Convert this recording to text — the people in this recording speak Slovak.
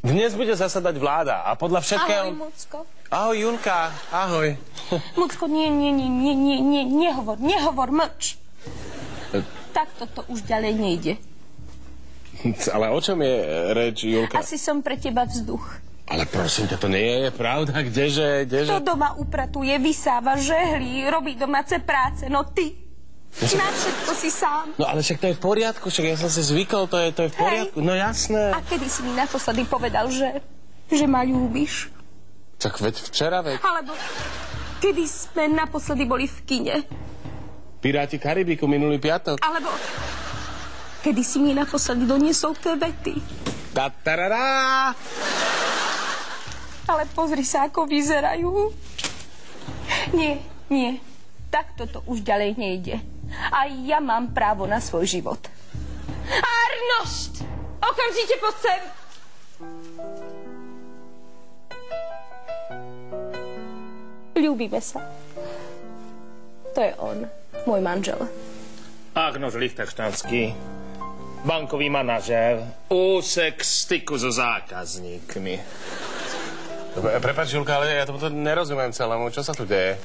Dnes bude zasadať vláda a podľa všetkého... Ahoj, Mucko. Ahoj, Julka, ahoj. Mucko, nehovor, mlč. Takto to už ďalej nejde. Ale o čom je reč, Julka? Asi som pre teba vzduch. Ale prosím ťa, to nie je pravda, kdeže? To doma upratuje, vysáva, žehlí, robí domáce práce, no ty. Na všetko si sám. No ale však to je v poriadku, však ja som si zvykol, to je v poriadku, no jasné. A kedy si mi naposledy povedal, že ma ľúbiš? Čak veď včera, veď. Alebo kedy sme naposledy boli v kine? Piráti Karibiku minulý piatok. Alebo kedy si mi naposledy doniesol kvety? Ta-tarará! Ale pozri sa, ako vyzerajú. Nie. Takto to už ďalej nejde. A ja mám právo na svoj život. Arnošt! Okamžite poď sem! Ľúbime sa. To je on, môj manžel. Agnoš Lichtenštánský, bankový manažér, úsek styku so zákazníkmi. Prepáč, Julka, ale ja tomu nerozumiem celému. Čo sa tu deje?